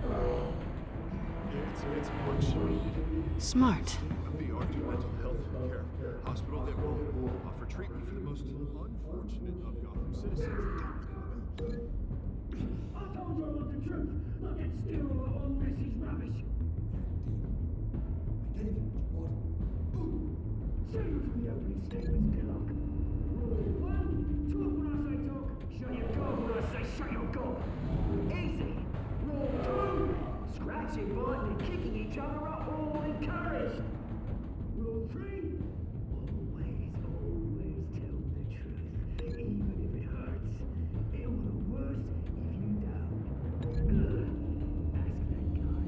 It's luxury. Smart. State-of-the-art mental health care hospital that will offer treatment for the most unfortunate of Gotham citizens. I told you I want the truth. Not get still about all Missy's rubbish. Say it from the opening statements, Pillock. Rule 1, talk when I say talk, shut your gob when I say shut your gob. Easy. Rule 2, scratching, biting, and kicking each other are all encouraged. Rule 3, always tell the truth, even if it hurts. It will be worse if you don't. Good. Ask that guy.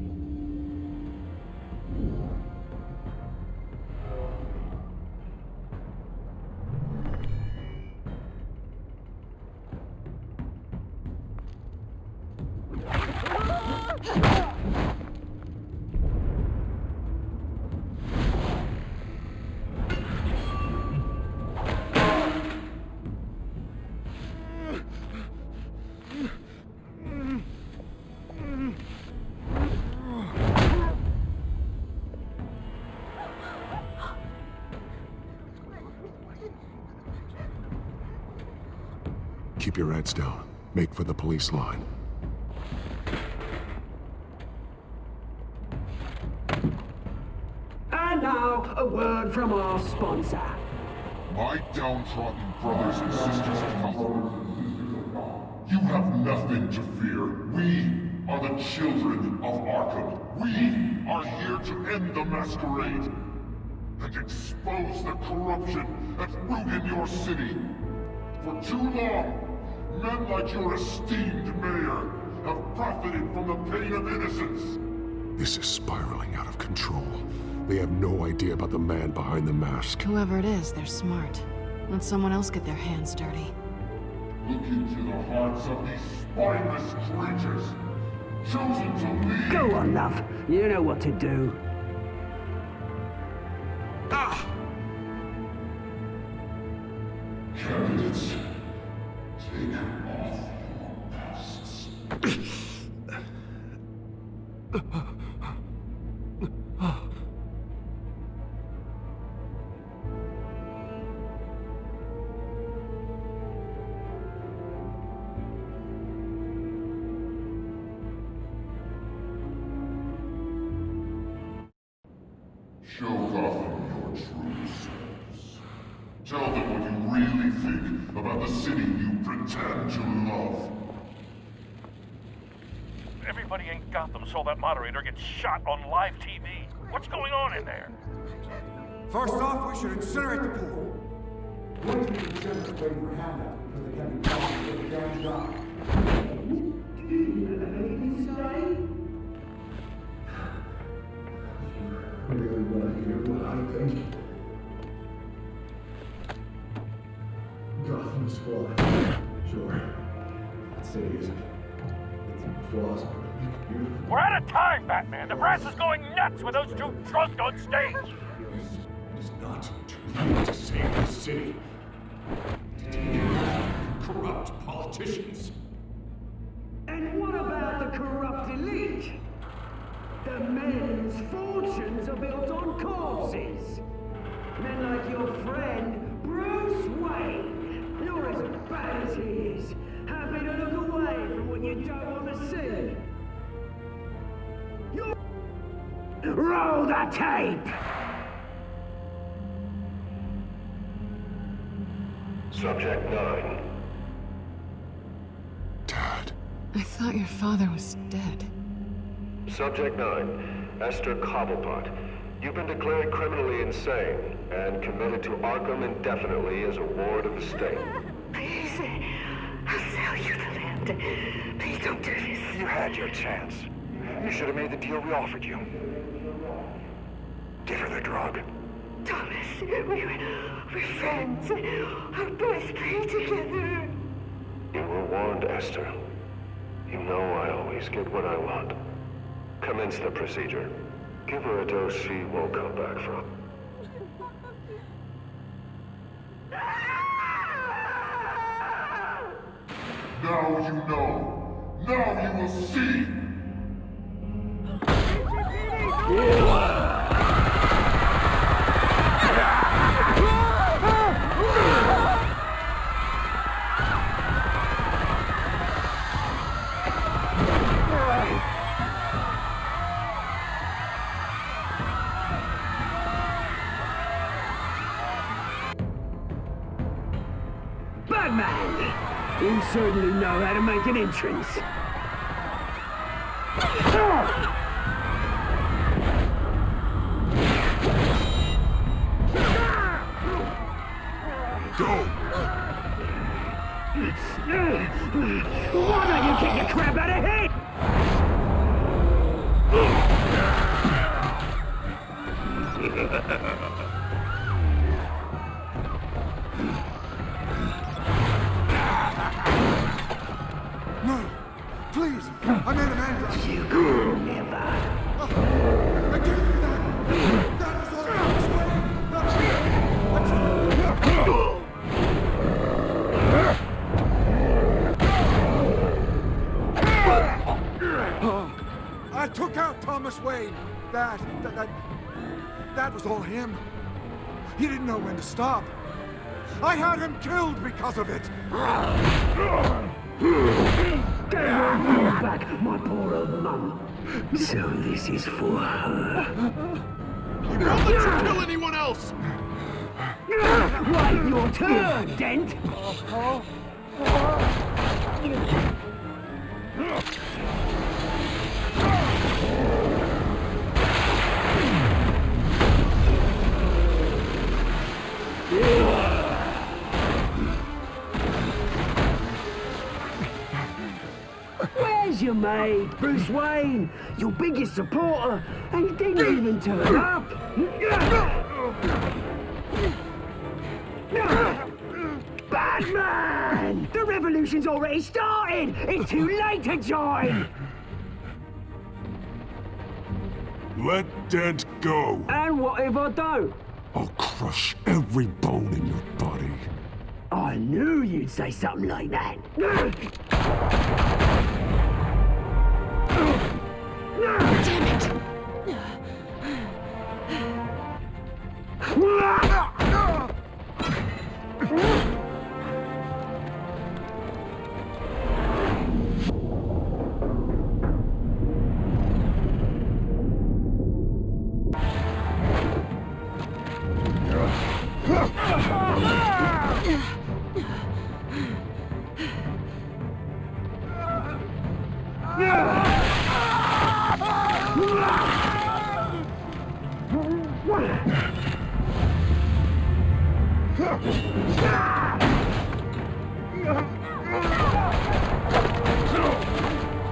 Keep your heads down. Make for the police line. And now, a word from our sponsor. My downtrodden brothers and sisters of Gotham, you have nothing to fear. We are the children of Arkham. We are here to end the masquerade and expose the corruption that's rooted your city. For too long, men like your esteemed mayor have profited from the pain of innocence. This is spiraling out of control. They have no idea about the man behind the mask. Whoever it is, they're smart. Let someone else get their hands dirty. Look into the hearts of these spineless creatures, chosen to lead. Go on, love. You know what to do. Candidates, take off your masks. Show Gotham your true selves. Tell them what you really think about the city you pretend to love. Everybody in Gotham saw that moderator get shot on live TV. What's going on in there? First off, we should incinerate the pool. Wait till the Senate waiting for handout because they can't be called to do the damn job. Do you have anything to say? Really want to hear what I think. Gotham is flawed. Sure. That city isn't. It's flaws, but it's beautiful. We're out of time, Batman! The brass is going nuts with those two drunk on stage! It is not too late to save the city. To take out corrupt politicians. And what about the corrupt elite? The men whose fortunes are built on corpses. Men like your friend, Bruce Wayne. You're as bad as he is. Happy to look away from what you don't want to see. You're... Roll the tape! Subject 9. Dad. I thought your father was dead. Subject 9, Esther Cobblepot. You've been declared criminally insane and committed to Arkham indefinitely as a ward of the state. Please, I'll sell you the land. Please don't do this. You had your chance. You should have made the deal we offered you. Give her the drug. Thomas, we're friends. Our boys play together. You were warned, Esther. You know I always get what I want. Commence the procedure. Give her a dose she won't come back from. Now you know. Now you will see. Batman! You certainly know how to make an entrance. Go! Why don't you kick the crap out of him? No! Please! I made a man drive! You could never. I didn't do that! That was all Thomas Wayne! I took out Thomas Wayne! That was all him. He didn't know when to stop. I had him killed because of it! They won't bring back my poor old mum. So this is for her. I won't let you kill anyone else! Wait your turn, Dent! Here's your mate, Bruce Wayne, your biggest supporter, and he didn't even turn up. Batman! The revolution's already started! It's too late to join! Let Dent go. And what if I don't? I'll crush every bone in your body. I knew you'd say something like that. Damn it!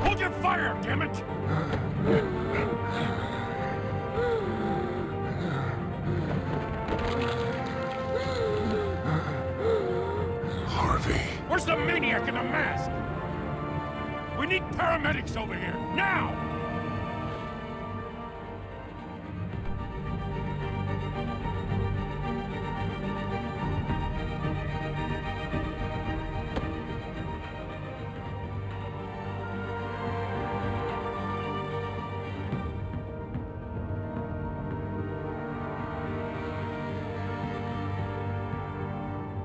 Hold your fire, damn it! Harvey. Where's the maniac in the mask? We need paramedics over here, now!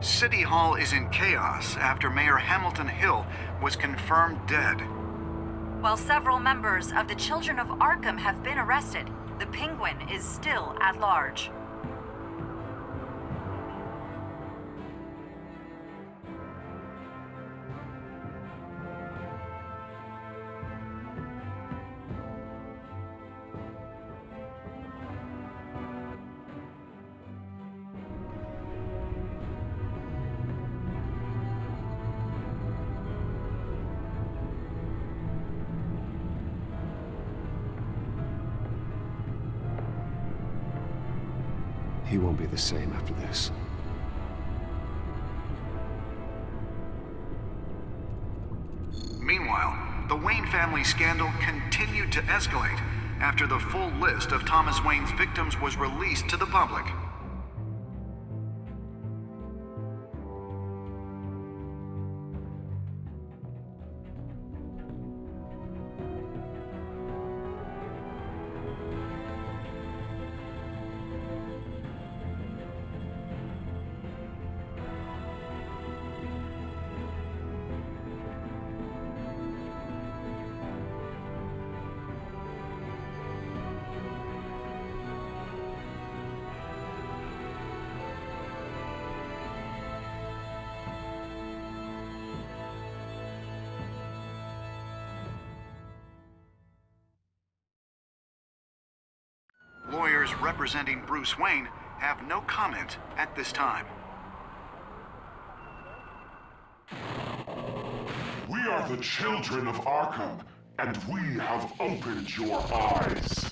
City Hall is in chaos after Mayor Hamilton Hill was confirmed dead. While several members of the Children of Arkham have been arrested, the Penguin is still at large. He won't be the same after this. Meanwhile, the Wayne family scandal continued to escalate after the full list of Thomas Wayne's victims was released to the public. Lawyers representing Bruce Wayne have no comment at this time. We are the children of Arkham, and we have opened your eyes.